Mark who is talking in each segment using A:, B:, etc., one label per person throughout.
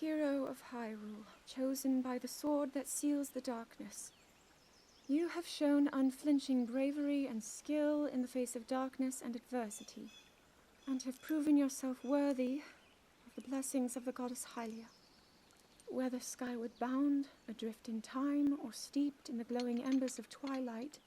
A: Hero of Hyrule, chosen by the sword that seals the darkness. You have shown unflinching bravery and skill in the face of darkness and adversity, and have proven yourself worthy of the blessings of the goddess Hylia. Whether skyward bound, adrift in time, or steeped in the glowing embers of twilight,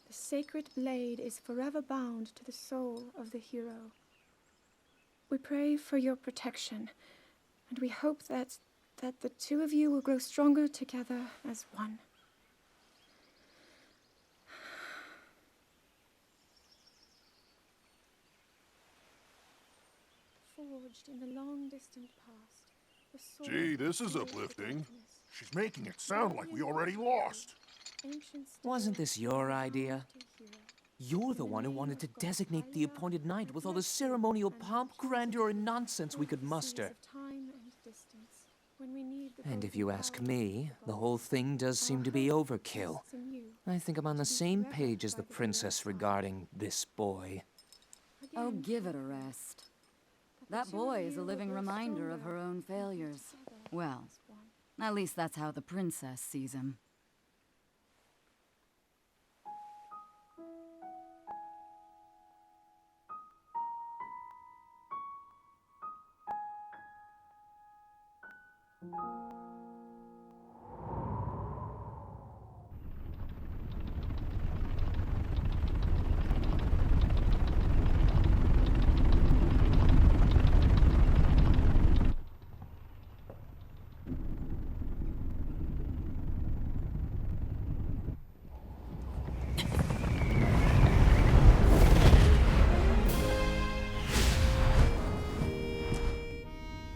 A: the sacred blade is forever bound to the soul of the hero. We pray for your protection, and we hope that the two of you will grow stronger together as one. Forged in the long distant past, the sword.
B: Gee, this is uplifting. She's making it sound like we already lost.
C: Wasn't this your idea? You're the one who wanted to designate the appointed knight with all the ceremonial pomp, grandeur, and nonsense we could muster. And if you ask me, the whole thing does seem to be overkill. I think I'm on the same page as the princess regarding this boy.
D: Oh, give it a rest. That boy is a living reminder of her own failures. Well, at least that's how the princess sees him.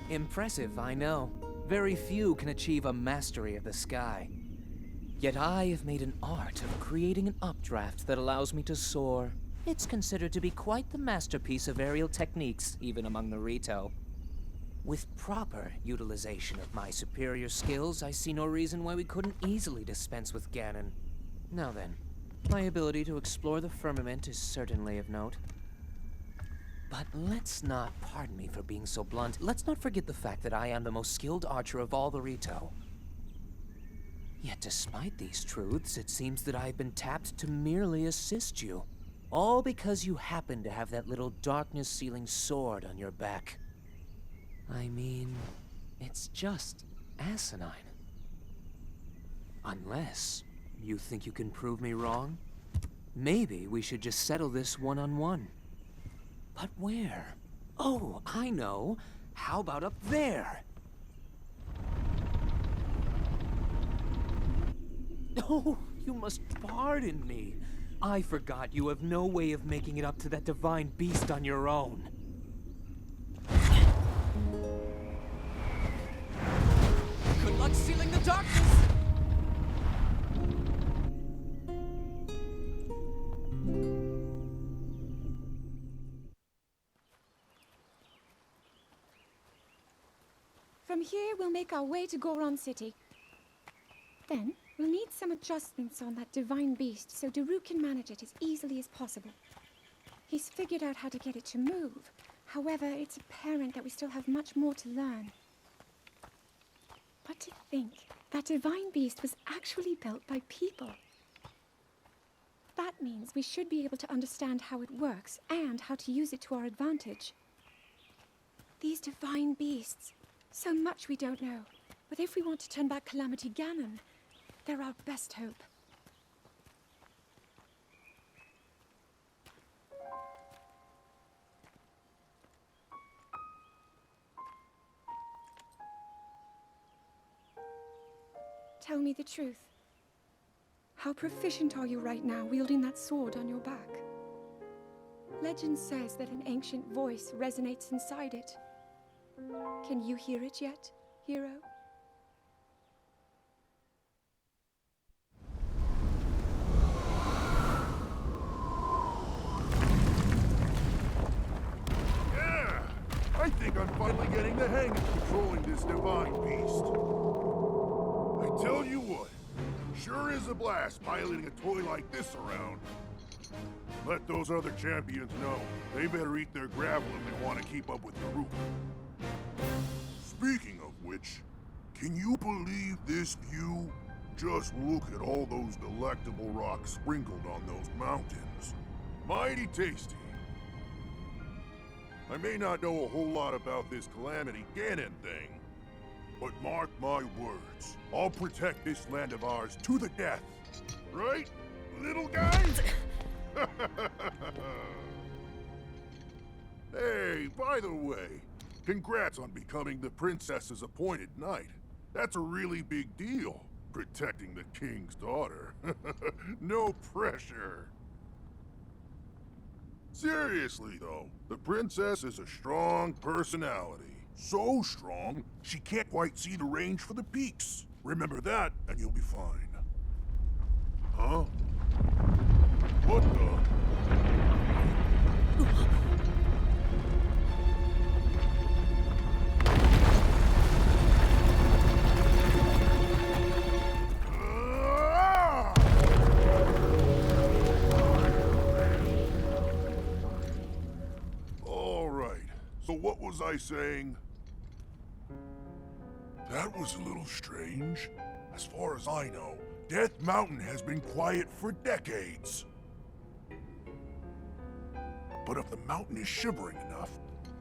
C: Impressive, I know. Very few can achieve a mastery of the sky. Yet I have made an art of creating an updraft that allows me to soar. It's considered to be quite the masterpiece of aerial techniques, even among the Rito. With proper utilization of my superior skills, I see no reason why we couldn't easily dispense with Ganon. Now then, my ability to explore the firmament is certainly of note. But let's not, pardon me for being so blunt, let's not forget the fact that I am the most skilled archer of all the Rito. Yet despite these truths, it seems that I've been tapped to merely assist you. All because you happen to have that little darkness-sealing sword on your back. I mean, it's just asinine. Unless you think you can prove me wrong? Maybe we should just settle this one-on-one. But where? Oh, I know. How about up there? Oh, you must pardon me. I forgot you have no way of making it up to that divine beast on your own. Good luck sealing the darkness!
A: From here, we'll make our way to Goron City. Then, we'll need some adjustments on that divine beast so Daru can manage it as easily as possible. He's figured out how to get it to move. However, it's apparent that we still have much more to learn. But to think, that divine beast was actually built by people. That means we should be able to understand how it works and how to use it to our advantage. These divine beasts, so much we don't know. But if we want to turn back Calamity Ganon, they're our best hope. Tell me the truth. How proficient are you right now wielding that sword on your back? Legend says that an ancient voice resonates inside it. Can you hear it yet, hero?
B: Yeah! I think I'm finally getting the hang of controlling this divine beast. I tell you what, Sure is a blast piloting a toy like this around. Let those other champions know. They better eat their gravel if they want to keep up with the group. Speaking of which, can you believe this view? Just look at all those delectable rocks sprinkled on those mountains. Mighty tasty. I may not know a whole lot about this Calamity Ganon thing, but mark my words, I'll protect this land of ours to the death. Right, little guys? Hey, by the way, congrats on becoming the princess's appointed knight. That's a really big deal, protecting the king's daughter. No pressure. Seriously, though, the princess is a strong personality. So strong, she can't quite see the range for the peaks. Remember that, and you'll be fine. Huh? What the? All right, so what was I saying? That was a little strange. As far as I know, Death Mountain has been quiet for decades. But if the mountain is shivering enough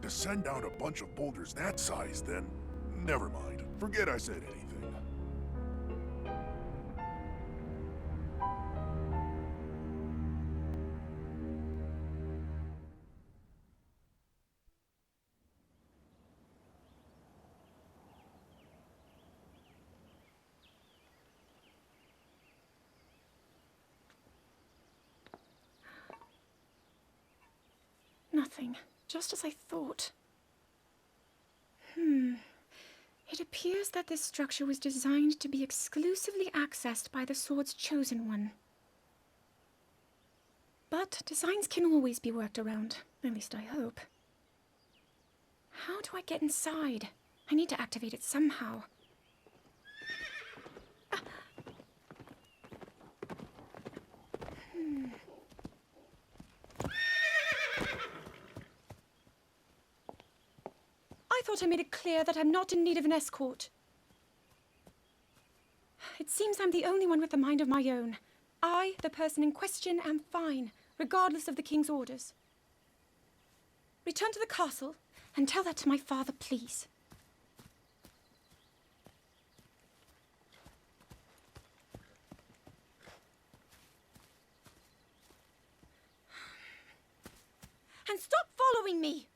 B: to send down a bunch of boulders that size, then never mind. Forget I said anything.
A: Nothing. Just as I thought. It appears that this structure was designed to be exclusively accessed by the sword's chosen one. But designs can always be worked around. At least I hope. How do I get inside? I need to activate it somehow. I thought I made it clear that I'm not in need of an escort. It seems I'm the only one with a mind of my own. I, the person in question, am fine, regardless of the king's orders. Return to the castle and tell that to my father, please. And stop following me!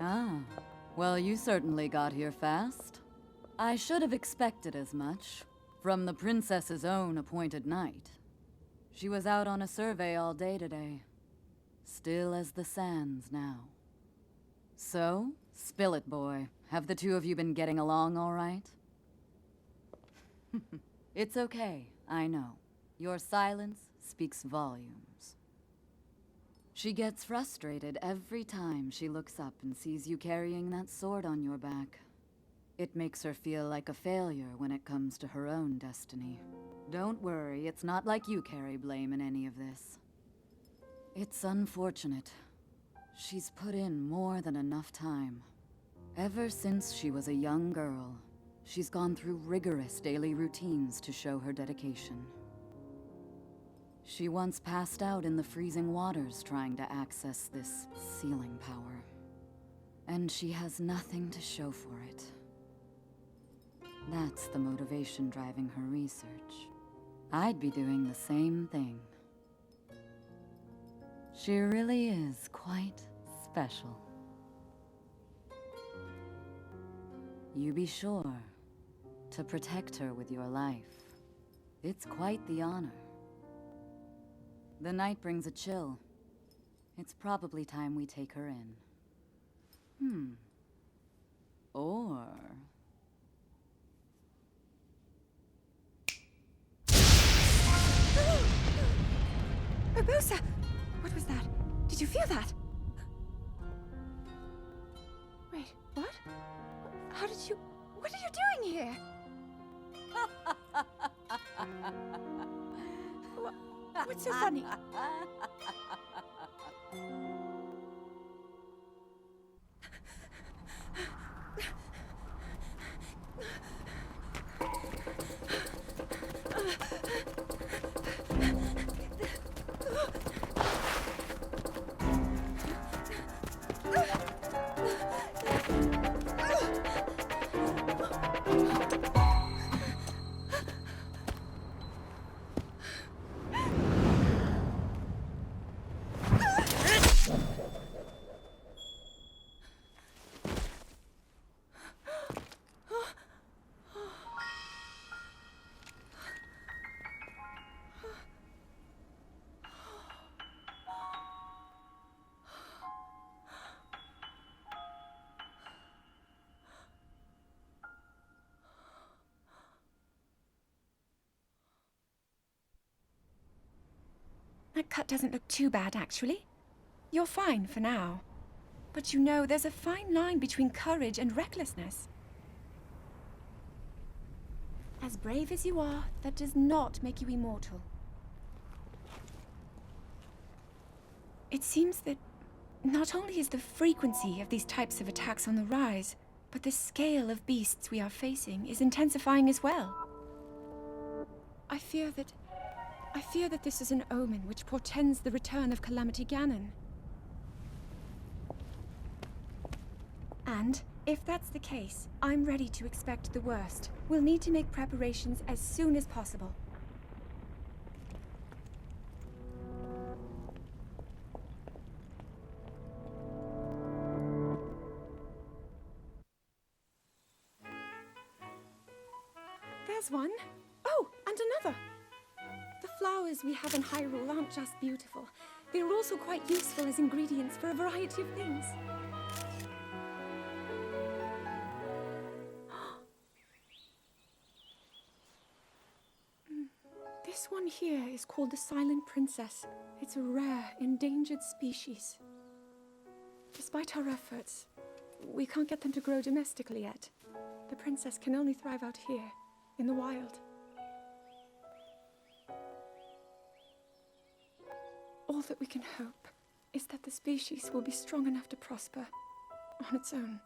D: Ah, well, you certainly got here fast. I should have expected as much, from the princess's own appointed knight. She was out on a survey all day today. Still as the sands now. So, spill it, boy. Have the two of you been getting along all right? It's okay, I know. Your silence speaks volumes. She gets frustrated every time she looks up and sees you carrying that sword on your back. It makes her feel like a failure when it comes to her own destiny. Don't worry, it's not like you carry blame in any of this. It's unfortunate. She's put in more than enough time. Ever since she was a young girl, she's gone through rigorous daily routines to show her dedication. She once passed out in the freezing waters trying to access this sealing power. And she has nothing to show for it. That's the motivation driving her research. I'd be doing the same thing. She really is quite special. You be sure to protect her with your life. It's quite the honor. The night brings a chill. It's probably time we take her in. Or...
A: Urbosa! What was that? Did you feel that? Wait, what? How did you... What are you doing here? What's so funny? That cut doesn't look too bad, actually. You're fine for now. But you know, there's a fine line between courage and recklessness. As brave as you are, that does not make you immortal. It seems that not only is the frequency of these types of attacks on the rise, but the scale of beasts we are facing is intensifying as well. I fear that this is an omen which portends the return of Calamity Ganon. And, if that's the case, I'm ready to expect the worst. We'll need to make preparations as soon as possible. There's one. Oh, and another. The flowers we have in Hyrule aren't just beautiful. They're also quite useful as ingredients for a variety of things. This one here is called the Silent Princess. It's a rare, endangered species. Despite our efforts, we can't get them to grow domestically yet. The princess can only thrive out here, in the wild. All that we can hope is that the species will be strong enough to prosper on its own.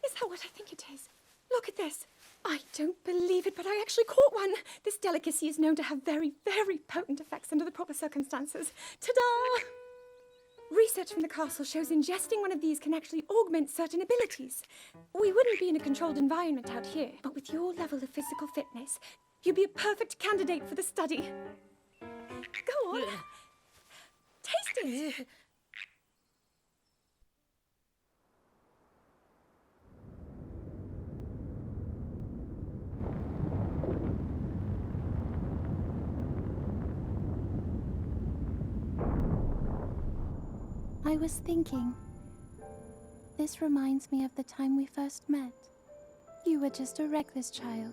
A: Is that what I think it is? Look at this. I don't believe it, but I actually caught one. This delicacy is known to have very, very potent effects under the proper circumstances. Ta-da! Research from the castle shows ingesting one of these can actually augment certain abilities. We wouldn't be in a controlled environment out here, but with your level of physical fitness, you'd be a perfect candidate for the study. Go on. Taste it.
E: I was thinking, this reminds me of the time we first met. You were just a reckless child,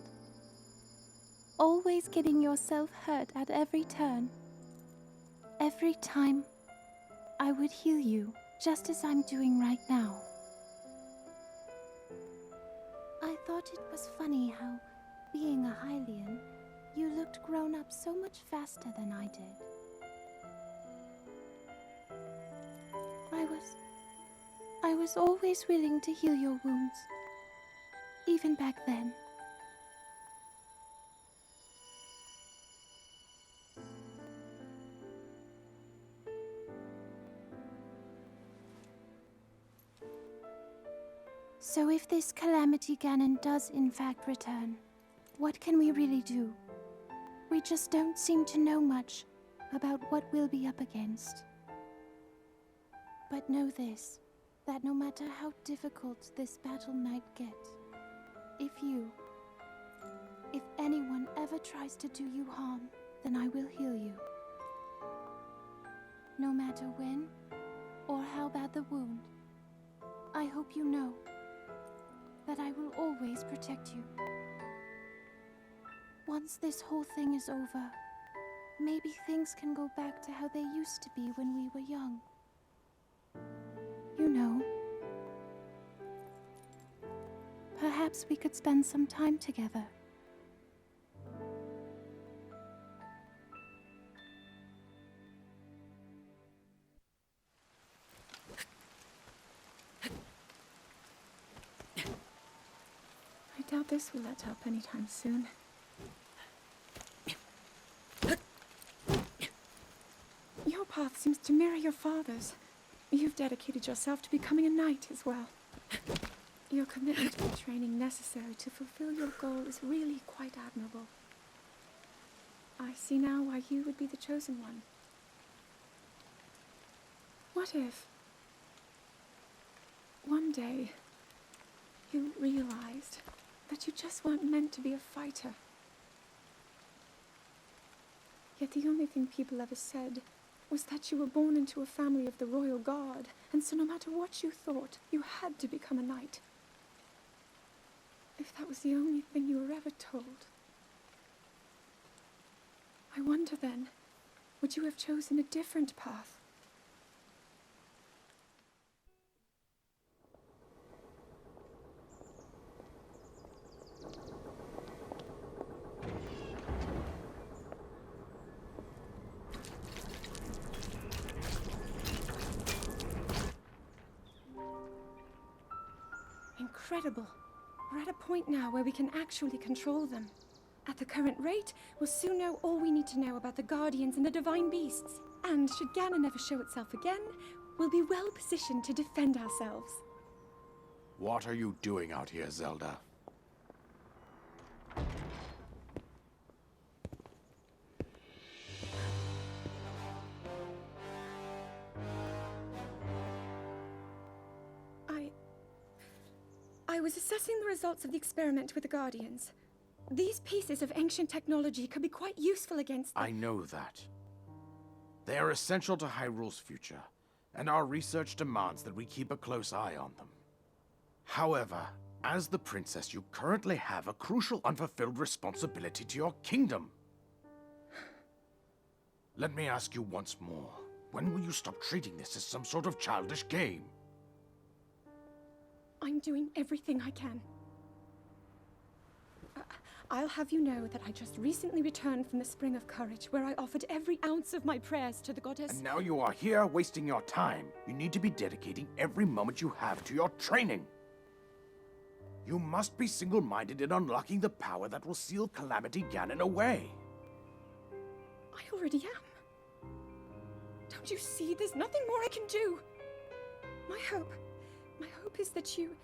E: always getting yourself hurt at every turn. Every time, I would heal you, just as I'm doing right now. I thought it was funny how, being a Hylian, you looked grown up so much faster than I did. I was always willing to heal your wounds, even back then. So if this Calamity Ganon does in fact return, what can we really do? We just don't seem to know much about what we'll be up against. But know this, that no matter how difficult this battle might get, if anyone ever tries to do you harm, then I will heal you. no matter when or how bad the wound. I hope you know that I will always protect you. Once this whole thing is over, maybe things can go back to how they used to be when we were young. You know, perhaps we could spend some time together.
A: I doubt this will let up anytime soon. Your path seems to mirror your father's. You've dedicated yourself to becoming a knight as well. Your commitment to the training necessary to fulfill your goal is really quite admirable. I see now why you would be the chosen one. What if one day you realized that you just weren't meant to be a fighter? Yet the only thing people ever said was that you were born into a family of the royal guard, and so no matter what you thought, you had to become a knight. If that was the only thing you were ever told, I wonder then, would you have chosen a different path? Incredible. We're at a point now where we can actually control them. At the current rate, we'll soon know all we need to know about the Guardians and the Divine Beasts. And should Ganon never show itself again, we'll be well positioned to defend ourselves.
F: What are you doing out here, Zelda?
A: I was assessing the results of the experiment with the Guardians. These pieces of ancient technology could be quite useful against the—
F: I know that. They are essential to Hyrule's future, and our research demands that we keep a close eye on them. However, as the princess, you currently have a crucial unfulfilled responsibility to your kingdom. Let me ask you once more, when will you stop treating this as some sort of childish game?
A: I'm doing everything I can. I'll have you know that I just recently returned from the Spring of Courage, where I offered every ounce of my prayers to the goddess.
F: And now you are here wasting your time. You need to be dedicating every moment you have to your training. You must be single-minded in unlocking the power that will seal Calamity Ganon away.
A: I already am. Don't you see? There's nothing more I can do. My hope is that you'll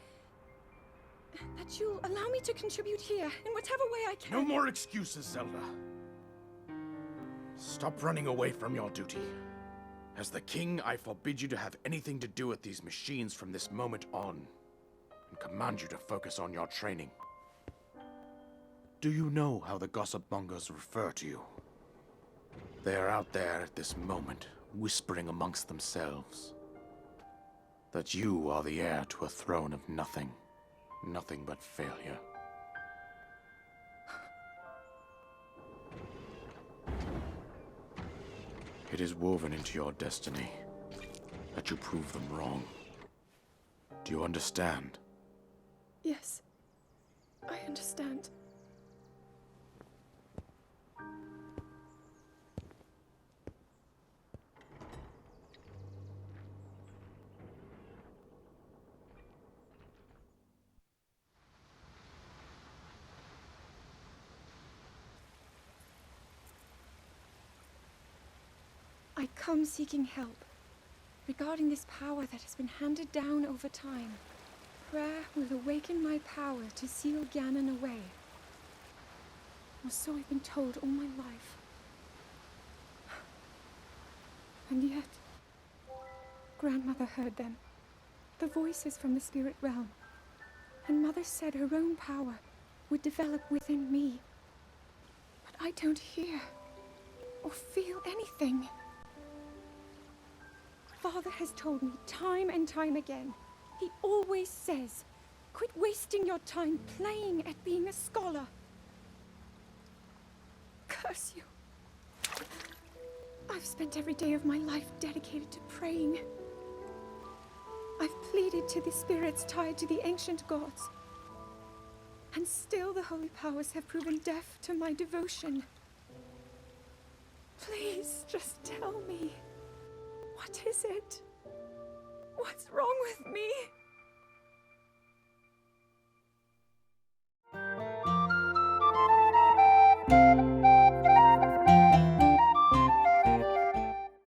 A: allow me to contribute here in whatever way I can.
F: No more excuses, Zelda. Stop running away from your duty. As the king, I forbid you to have anything to do with these machines from this moment on, and command you to focus on your training. Do you know how the gossip mongers refer to you? They are out there at this moment, whispering amongst themselves that you are the heir to a throne of nothing. Nothing but failure. It is woven into your destiny that you prove them wrong. Do you understand?
A: Yes, I understand. I come seeking help regarding this power that has been handed down over time. Prayer will awaken my power to seal Ganon away. Or so I've been told all my life. And yet, Grandmother heard them, the voices from the spirit realm. And Mother said her own power would develop within me. But I don't hear or feel anything. father has told me time and time again. He always says, quit wasting your time playing at being a scholar. Curse you. I've spent every day of my life dedicated to praying. I've pleaded to the spirits tied to the ancient gods. And still the holy powers have proven deaf to my devotion. Please, just tell me. What is it? What's wrong with me?